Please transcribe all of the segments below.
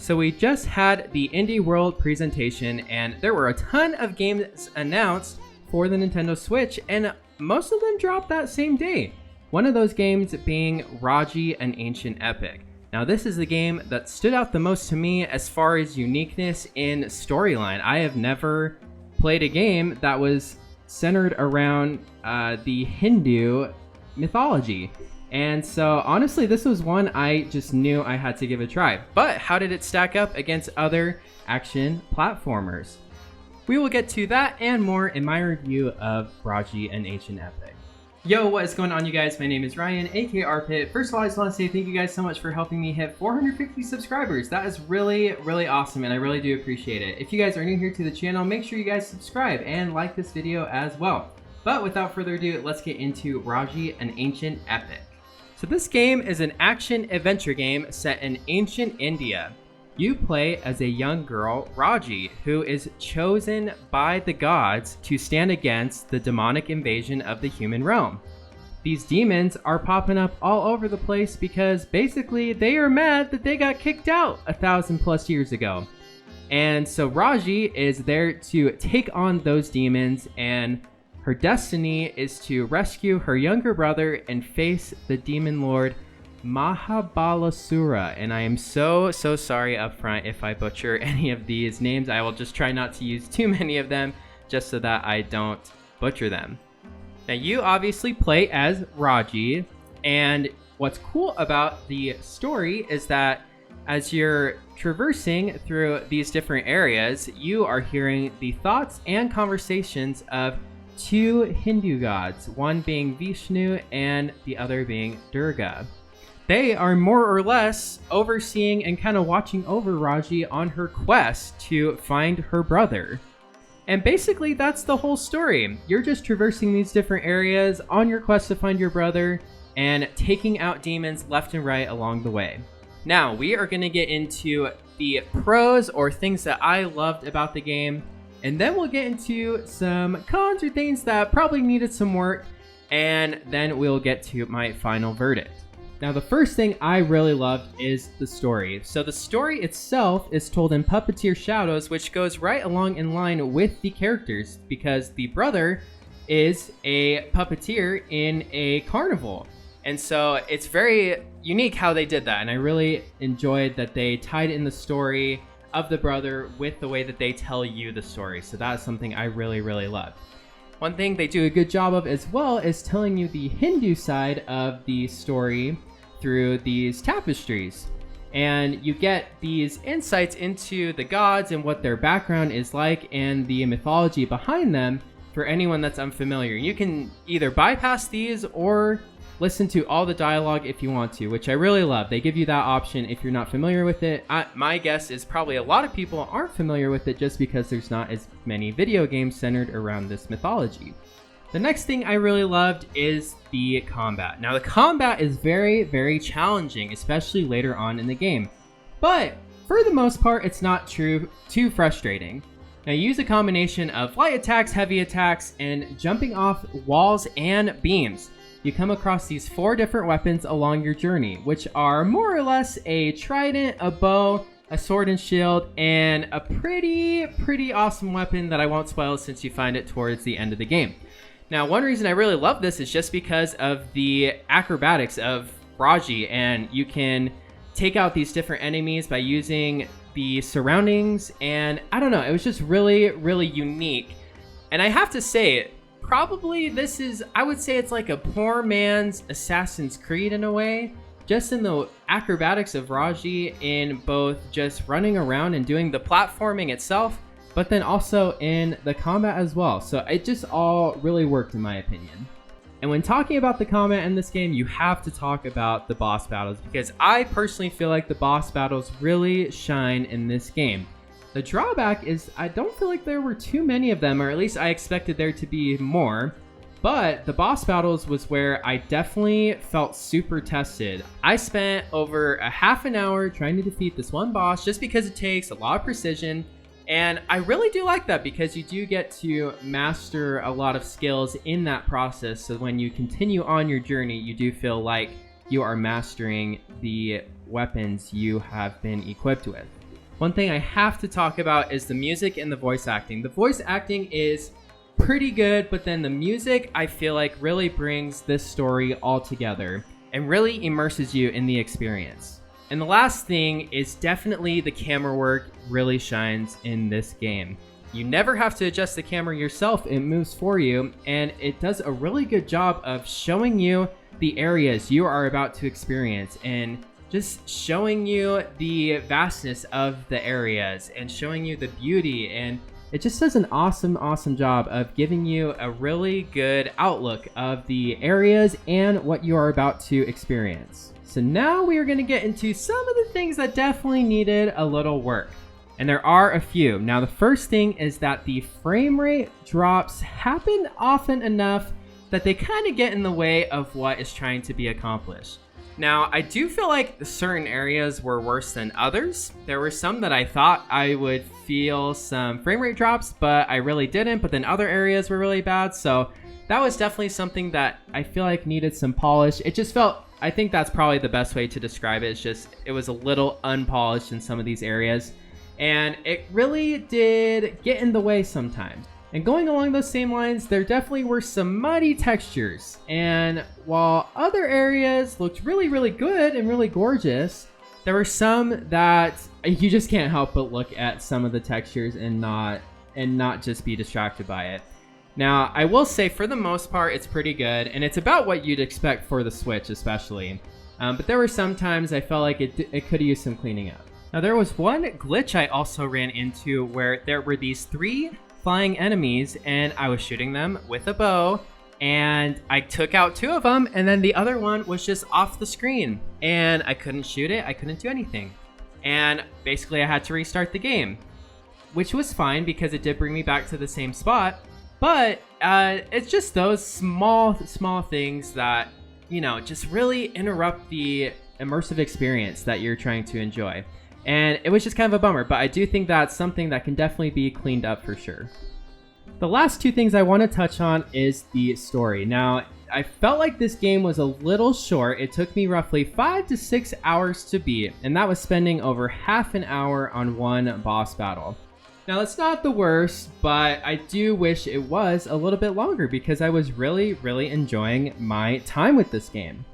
So we just had the Indie World presentation, and there were a ton of games announced for the Nintendo Switch, and most of them dropped that same day. One of those games being Raji, an Ancient Epic. Now this is the game that stood out the most to me as far as uniqueness in storyline. I have never played a game that was centered around the Hindu mythology. And so honestly, this was one I just knew I had to give a try. But how did it stack up against other action platformers? We will get to that and more in my review of Raji, an Ancient Epic. Yo, what is going on, you guys? My name is Ryan, aka Arpit. First of all, I just want to say thank you guys so much for helping me hit 450 subscribers. That is really, really awesome, and I really do appreciate it. If you guys are new here to the channel, make sure you guys subscribe and like this video as well. But without further ado, let's get into Raji, an Ancient Epic. So this game is an action-adventure game set in ancient India. You play as a young girl, Raji, who is chosen by the gods to stand against the demonic invasion of the human realm. These demons are popping up all over the place because basically they are mad that they got kicked out 1,000+ years ago. And so Raji is there to take on those demons, and her destiny is to rescue her younger brother and face the demon lord Mahabalasura. And I am so sorry up front if I butcher any of these names. I will just try not to use too many of them just so that I don't butcher them. Now you obviously play as Raji, and what's cool about the story is that as you're traversing through these different areas, you are hearing the thoughts and conversations of two Hindu gods, one being Vishnu and the other being Durga. They are more or less overseeing and kind of watching over Raji on her quest to find her brother. And basically that's the whole story. You're just traversing these different areas on your quest to find your brother and taking out demons left and right along the way. Now we are going to get into the pros or things that I loved about the game, and then we'll get into some cons or things that probably needed some work, and then we'll get to my final verdict. Now, the first thing I really loved is the story. So the story itself is told in puppeteer shadows, which goes right along in line with the characters because the brother is a puppeteer in a carnival. And so it's very unique how they did that. And I really enjoyed that they tied in the story of the brother with the way that they tell you the story. So that's something I really loved. One thing they do a good job of as well is telling you the Hindu side of the story through these tapestries. And you get these insights into the gods and what their background is like and the mythology behind them for anyone that's unfamiliar. You can either bypass these or listen to all the dialogue if you want to, which I really love. They give you that option if you're not familiar with it. My guess is probably a lot of people aren't familiar with it just because there's not as many video games centered around this mythology. The next thing I really loved is the combat. Now the combat is very challenging, especially later on in the game. But for the most part, it's not too frustrating. Now you use a combination of light attacks, heavy attacks, and jumping off walls and beams. You come across these 4 different weapons along your journey, which are more or less a trident, a bow, a sword and shield, and a pretty awesome weapon that I won't spoil since you find it towards the end of the game. Now, one reason I really love this is just because of the acrobatics of Raji, and you can take out these different enemies by using the surroundings, and I don't know, it was just really unique. And I have to say, probably this is, I would say it's like a poor man's Assassin's Creed in a way, just in the acrobatics of Raji in both just running around and doing the platforming itself, but then also in the combat as well. So it just all really worked in my opinion. And when talking about the combat in this game, you have to talk about the boss battles because I personally feel like the boss battles really shine in this game. The drawback is I don't feel like there were too many of them, or at least I expected there to be more. But the boss battles was where I definitely felt super tested. I spent over a half an hour trying to defeat this one boss just because it takes a lot of precision. And I really do like that because you do get to master a lot of skills in that process. So when you continue on your journey, you do feel like you are mastering the weapons you have been equipped with. one thing I have to talk about is the music and the voice acting. The voice acting is pretty good, but then the music, I feel like, really brings this story all together and really immerses you in the experience. And the last thing is definitely the camera work really shines in this game. You never have to adjust the camera yourself, it moves for you, and it does a really good job of showing you the areas you are about to experience and just showing you the vastness of the areas and showing you the beauty, and it just does an awesome job of giving you a really good outlook of the areas and what you are about to experience. So now we are going to get into some of the things that definitely needed a little work. And there are a few. Now the first thing is that the frame rate drops happen often enough that they kind of get in the way of what is trying to be accomplished. Now, I do feel like certain areas were worse than others. There were some that I thought I would feel some frame rate drops, but I really didn't. But then other areas were really bad. So that was definitely something that I feel like needed some polish. It just felt, I think that's probably the best way to describe it. It's just, it was a little unpolished in some of these areas. And it really did get in the way sometimes. And going along those same lines, there definitely were some muddy textures. And while other areas looked really good and really gorgeous, there were some that you just can't help but look at some of the textures and not just be distracted by it. Now, I will say for the most part, it's pretty good, and it's about what you'd expect for the Switch especially. But there were some times I felt like it could have used some cleaning up. Now, there was one glitch I also ran into where there were these 3 flying enemies, and I was shooting them with a bow, and I took out 2 of them, and then the other one was just off the screen, and I couldn't shoot it, I couldn't do anything. And basically I had to restart the game, which was fine because it did bring me back to the same spot, but it's just those small things that, you know, just really interrupt the immersive experience that you're trying to enjoy. And it was just kind of a bummer, but I do think that's something that can definitely be cleaned up for sure. The last 2 things I want to touch on is the story. Now, I felt like this game was a little short. It took me roughly 5 to 6 hours to beat, and that was spending over half an hour on one boss battle. Now, that's not the worst, but I do wish it was a little bit longer because I was really enjoying my time with this game.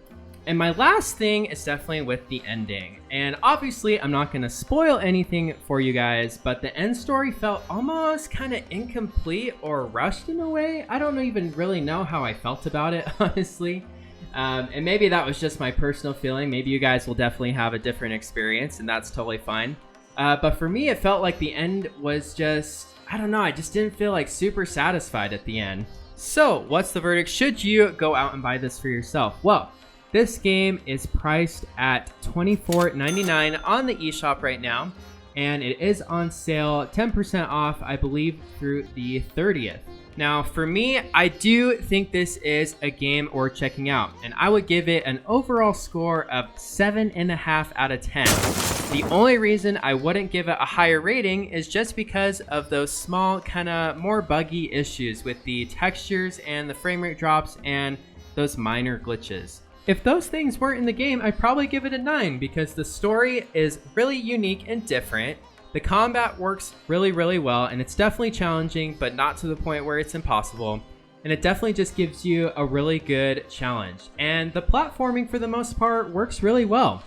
And my last thing is definitely with the ending. And obviously, I'm not going to spoil anything for you guys, but the end story felt almost kind of incomplete or rushed in a way. I don't even really know how I felt about it, honestly. And maybe that was just my personal feeling. Maybe you guys will definitely have a different experience, and that's totally fine. But for me, it felt like the end was just, I don't know, I just didn't feel like super satisfied at the end. So, what's the verdict? Should you go out and buy this for yourself? Well, this game is priced at $24.99 on the eShop right now, and it is on sale 10% off, I believe, through the 30th. Now, for me, I do think this is a game worth checking out, and I would give it an overall score of 7.5 out of 10. The only reason I wouldn't give it a higher rating is just because of those small, kind of more buggy issues with the textures and the frame rate drops and those minor glitches. If those things weren't in the game, I'd probably give it a 9 because the story is really unique and different. The combat works really well, and it's definitely challenging, but not to the point where it's impossible. And it definitely just gives you a really good challenge. And the platforming, for the most part, works really well.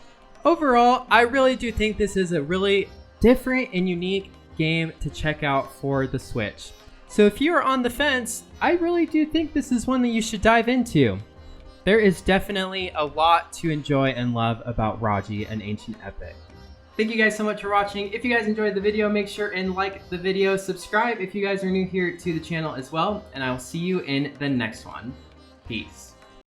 Overall, I really do think this is a really different and unique game to check out for the Switch. So if you're on the fence, I really do think this is one that you should dive into. There is definitely a lot to enjoy and love about Raji, an ancient epic. Thank you guys so much for watching. If you guys enjoyed the video, make sure and like the video, subscribe if you guys are new here to the channel as well, and I will see you in the next one. Peace.